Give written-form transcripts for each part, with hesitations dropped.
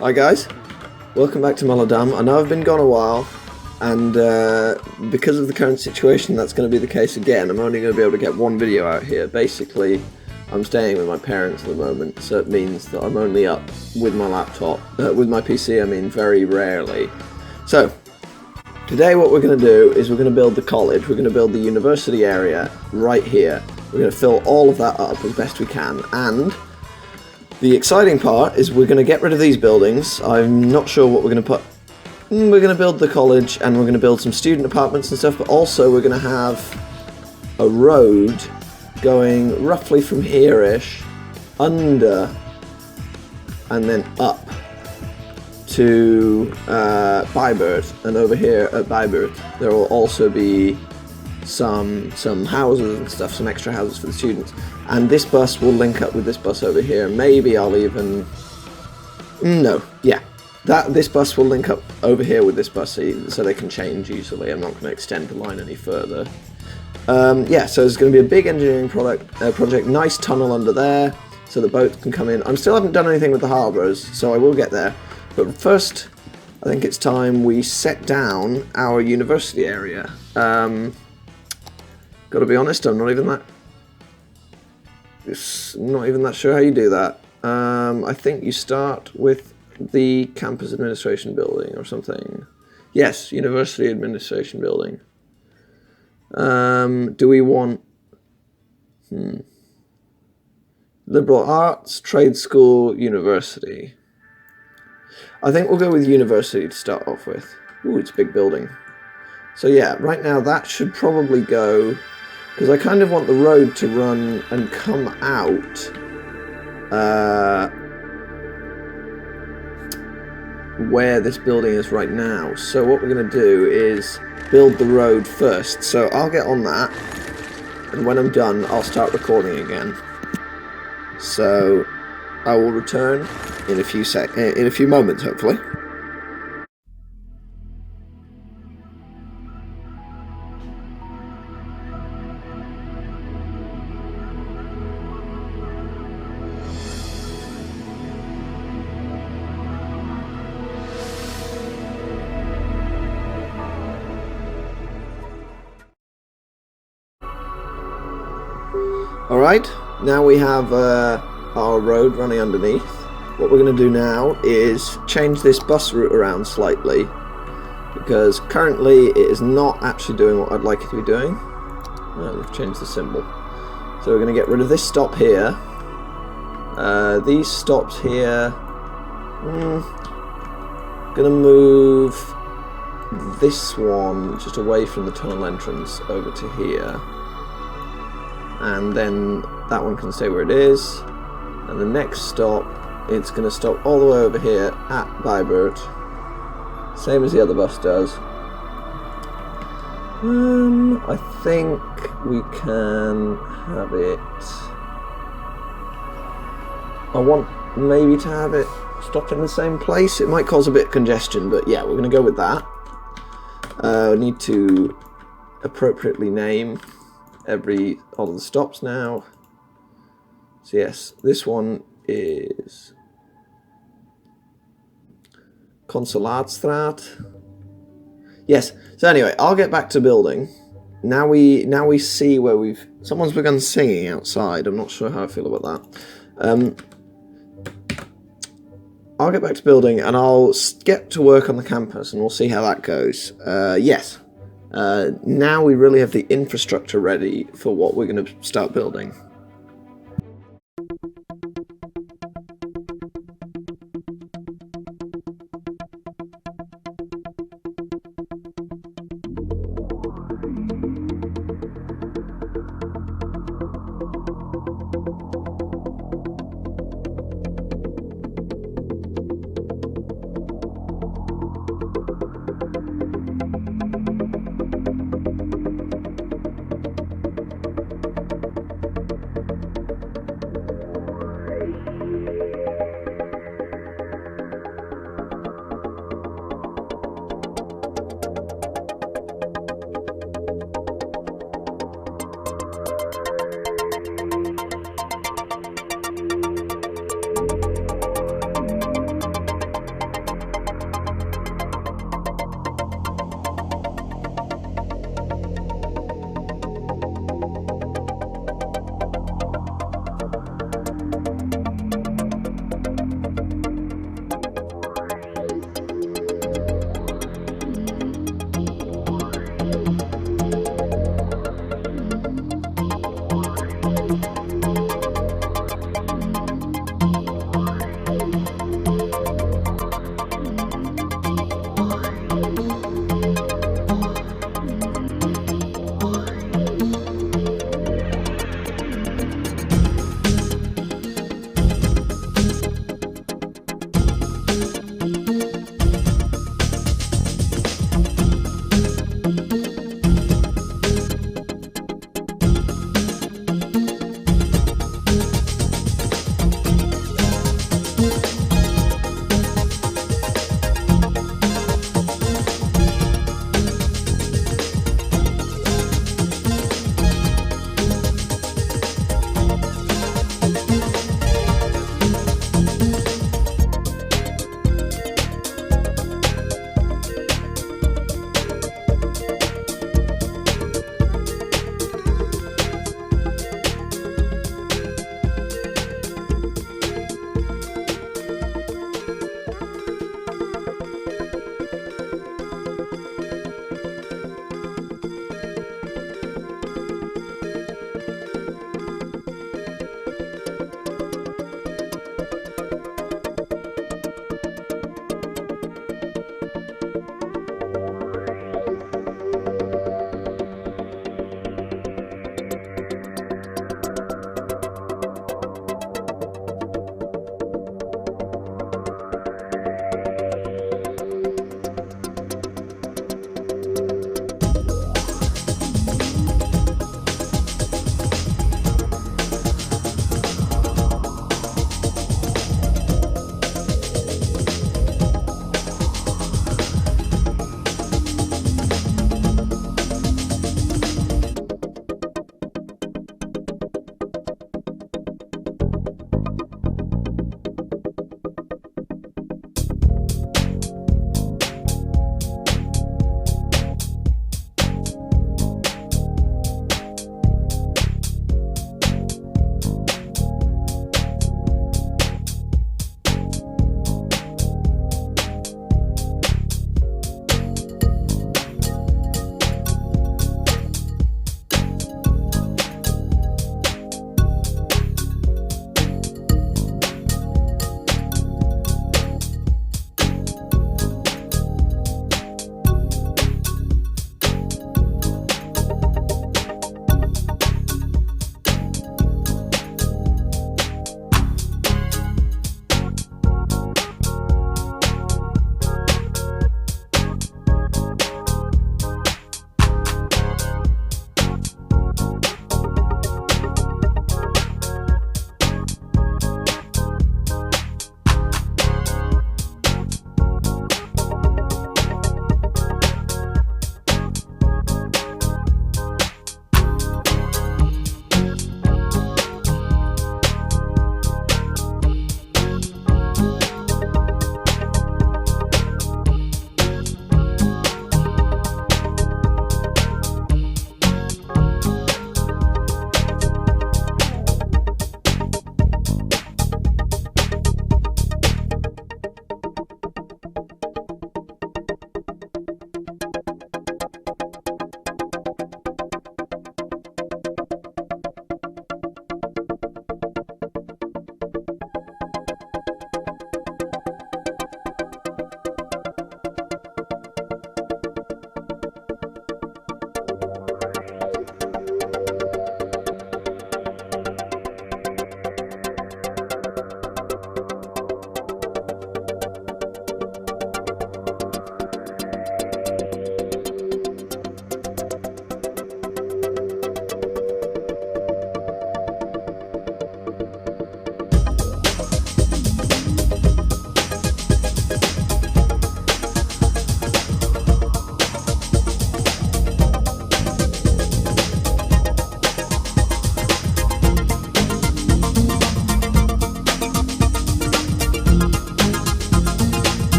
Hi guys, welcome back to Malledam. I know I've been gone a while, and because of the current situation that's going to be the case again. I'm only going to be able to get one video out here. Basically, I'm staying with my parents at the moment, so it means that I'm only up with my laptop, with my PC I mean very rarely. So, today what we're going to do is we're going to build the college, we're going to build the university area right here. We're going to fill all of that up as best we can, and the exciting part is we're going to get rid of these buildings. I'm not sure what we're going to put. We're going to build the college and we're going to build some student apartments and stuff, but also we're going to have a road going roughly from here-ish, under, and then up to Bybert. And over here at Bybert there will also be some houses and stuff, some extra houses for the students. And this bus will link up with this bus over here. Maybe I'll even... This bus will link up over here with this bus so they can change easily. I'm not going to extend the line any further. So there's going to be a big engineering project, nice tunnel under there, so the boat can come in. I still haven't done anything with the harbours, so I will get there. But first, I think it's time we set down our university area. Gotta be honest, I'm not even that sure how you do that. I think you start with the campus administration building or something. Yes, university administration building. Do we want liberal arts, trade school, university? I think we'll go with university to start off with. Ooh, it's a big building. So yeah, right now that should probably go, because I kind of want the road to run and come out where this building is right now. So what we're going to do is build the road first. So I'll get on that, and when I'm done I'll start recording again. So I will return in a few moments, hopefully. Alright, now we have our road running underneath. What we're going to do now is change this bus route around slightly, because currently it is not actually doing what I'd like it to be doing. Oh, we've changed the symbol. So we're going to get rid of this stop here. These stops here. Going to move this one just away from the tunnel entrance over to here. And then that one can stay where it is, and the next stop, it's going to stop all the way over here at Bybert, same as the other bus does. I think we can have it, I want maybe to have it stop in the same place. It might cause a bit of congestion, but yeah, we're going to go with that. I need to appropriately name all of the stops now. So yes, this one is Consulaatstraat. Yes. So anyway, I'll get back to building. Now we see where someone's begun singing outside. I'm not sure how I feel about that. I'll get back to building and I'll get to work on the campus and we'll see how that goes. Yes. Now we really have the infrastructure ready for what we're going to start building.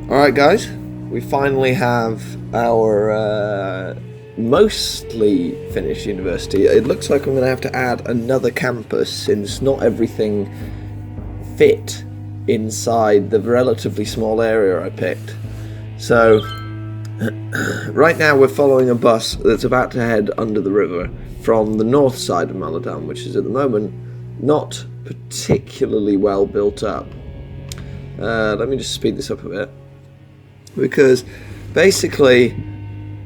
Alright guys, we finally have our mostly finished university. It looks like I'm going to have to add another campus since not everything fit inside the relatively small area I picked. So right now we're following a bus that's about to head under the river from the north side of Malledam, which is at the moment not particularly well built up. Let me just speed this up a bit, because basically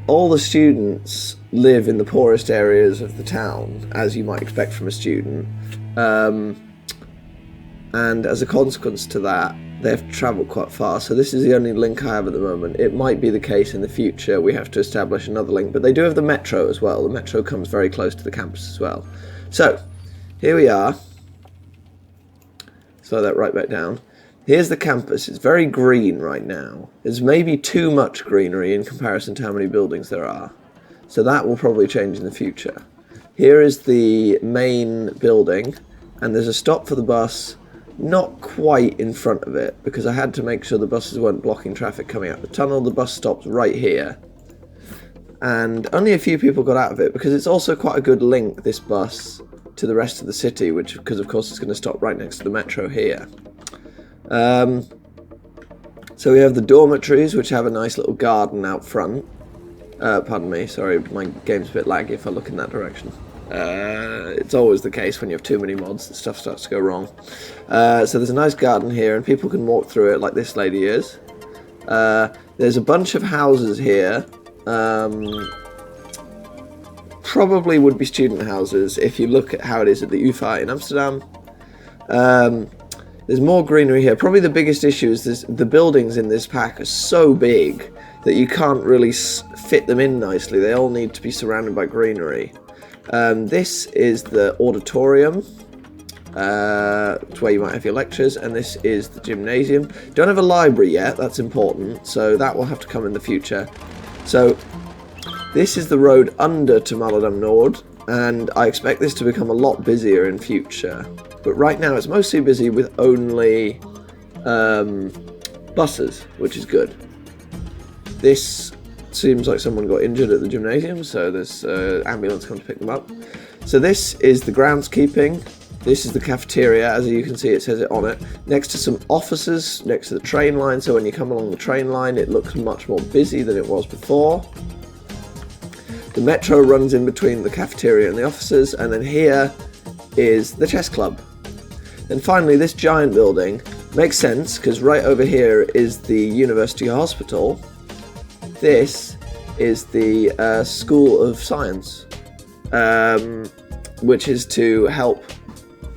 all the students live in the poorest areas of the town, as you might expect from a student, and as a consequence to that they have to travel quite far. So this is the only link I have at the moment. It might be the case in the future we have to establish another link, but they do have the metro as well. The metro comes very close to the campus as well. So here we are. Slow that right back down. Here's the campus. It's very green right now. There's maybe too much greenery in comparison to how many buildings there are. So that will probably change in the future. Here is the main building, and there's a stop for the bus not quite in front of it, because I had to make sure the buses weren't blocking traffic coming out the tunnel. The bus stops right here. And only a few people got out of it, because it's also quite a good link, this bus, to the rest of the city, because of course it's going to stop right next to the metro here. So we have the dormitories, which have a nice little garden out front. Pardon me, sorry, my game's a bit laggy if I look in that direction. It's always the case when you have too many mods that stuff starts to go wrong. So there's a nice garden here, and people can walk through it like this lady is. There's a bunch of houses here. Probably would be student houses if you look at how it is at the UvA in Amsterdam. There's more greenery here. Probably the biggest issue is the buildings in this pack are so big that you can't really fit them in nicely. They all need to be surrounded by greenery. This is the auditorium. It's where you might have your lectures, and this is the gymnasium. Don't have a library yet, that's important, so that will have to come in the future. So this is the road under to Malledam Nord, and I expect this to become a lot busier in future. But right now it's mostly busy with only buses, which is good. This seems like someone got injured at the gymnasium, so there's ambulance come to pick them up. So this is the groundskeeping. This is the cafeteria. As you can see, it says it on it. Next to some offices, next to the train line, so when you come along the train line it looks much more busy than it was before. The metro runs in between the cafeteria and the offices, and then here is the chess club. And finally, this giant building makes sense because right over here is the university hospital. This is the School of Science, which is to help,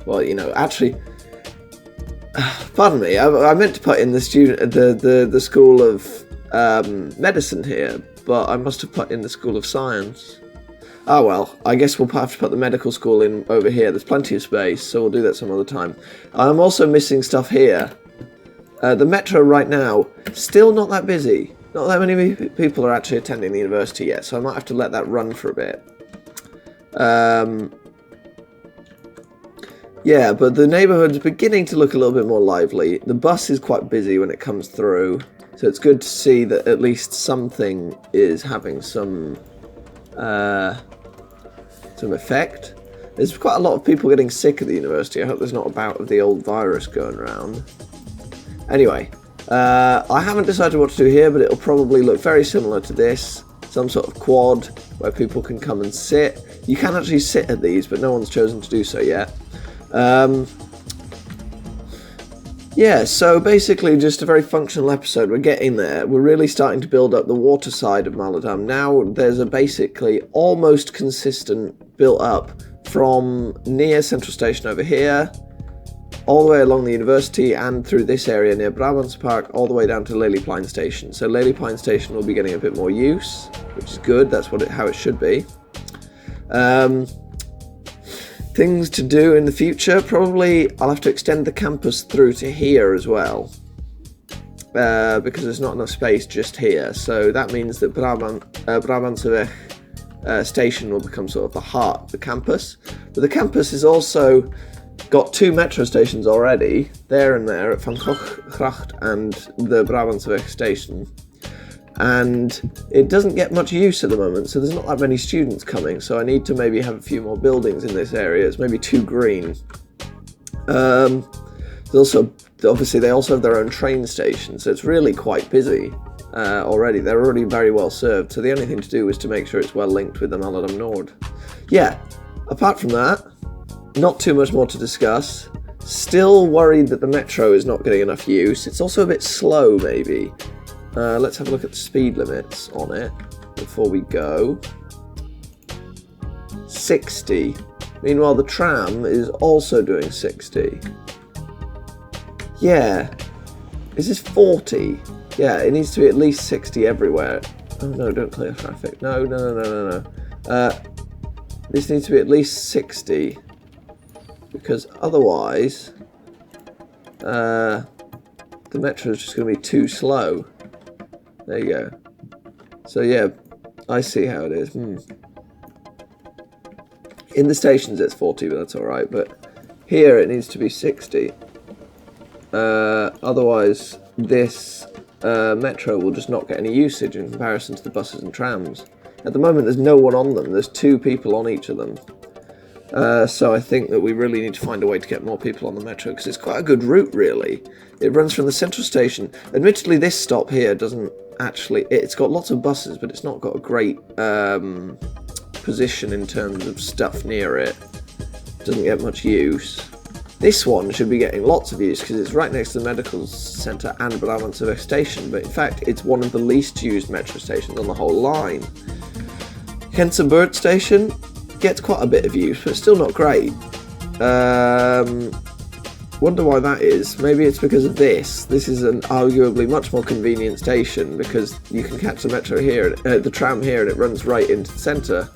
well, you know, actually, pardon me, I meant to put in the School of Medicine here, but I must have put in the School of Science. Oh well, I guess we'll have to put the medical school in over here. There's plenty of space, so we'll do that some other time. I'm also missing stuff here. The metro right now, still not that busy. Not that many people are actually attending the university yet, so I might have to let that run for a bit. Yeah, but the neighbourhood's beginning to look a little bit more lively. The bus is quite busy when it comes through, so it's good to see that at least something is having some effect. There's quite a lot of people getting sick at the university. I hope there's not a bout of the old virus going around. Anyway, I haven't decided what to do here, but it'll probably look very similar to this. Some sort of quad where people can come and sit. You can actually sit at these, but no one's chosen to do so yet. Yeah, so basically just a very functional episode. We're getting there. We're really starting to build up the water side of Malledam. Now there's a basically almost consistent built up from near Central Station over here, all the way along the university and through this area near Brabants Park, all the way down to Lelyplein Station. So Lelyplein Station will be getting a bit more use, which is good. That's how it should be. Things to do in the future, probably I'll have to extend the campus through to here as well, because there's not enough space just here. So that means that Brabantse station will become sort of the heart of the campus. But the campus is also got 2 metro stations already, there and there, at Van Gogh and the Brabantsweg station. And it doesn't get much use at the moment, so there's not that many students coming, so I need to maybe have a few more buildings in this area. It's maybe too green. Obviously they also have their own train station, so it's really quite busy already. They're already very well served, so the only thing to do is to make sure it's well linked with the Malledam Nord. Yeah, apart from that, not too much more to discuss. Still worried that the metro is not getting enough use. It's also a bit slow, maybe. Let's have a look at the speed limits on it before we go. 60. Meanwhile, the tram is also doing 60. Yeah. Is this 40? Yeah, it needs to be at least 60 everywhere. Oh no, don't clear traffic. No. This needs to be at least 60. Because otherwise, the metro is just going to be too slow. There you go. So yeah, I see how it is. In the stations it's 40, but that's alright. But here it needs to be 60. Otherwise, this metro will just not get any usage in comparison to the buses and trams. At the moment, there's no one on them. There's 2 people on each of them. So I think that we really need to find a way to get more people on the metro, because it's quite a good route, really. It runs from the central station. Admittedly, this stop here doesn't actually... It's got lots of buses, but it's not got a great position in terms of stuff near it. Doesn't get much use. This one should be getting lots of use, because it's right next to the medical centre and Brabantsweg station, but in fact, it's one of the least used metro stations on the whole line. Kensenburg station gets quite a bit of use, but still not great. Wonder why that is. Maybe it's because of this. This is an arguably much more convenient station, because you can catch the metro here, the tram here, and it runs right into the centre.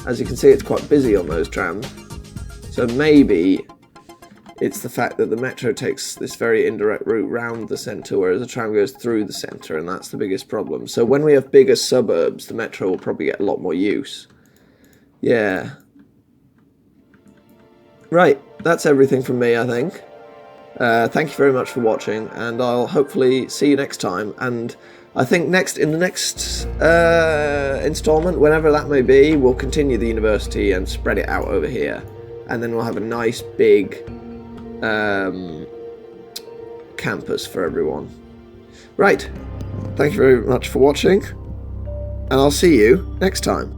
As you can see, it's quite busy on those trams. So maybe it's the fact that the metro takes this very indirect route round the centre, whereas the tram goes through the centre, and that's the biggest problem. So when we have bigger suburbs, the metro will probably get a lot more use. Yeah. Right, that's everything from me, I think. Thank you very much for watching, and I'll hopefully see you next time. And I think in the next installment, whenever that may be, we'll continue the university and spread it out over here. And then we'll have a nice big campus for everyone. Right, thank you very much for watching, and I'll see you next time.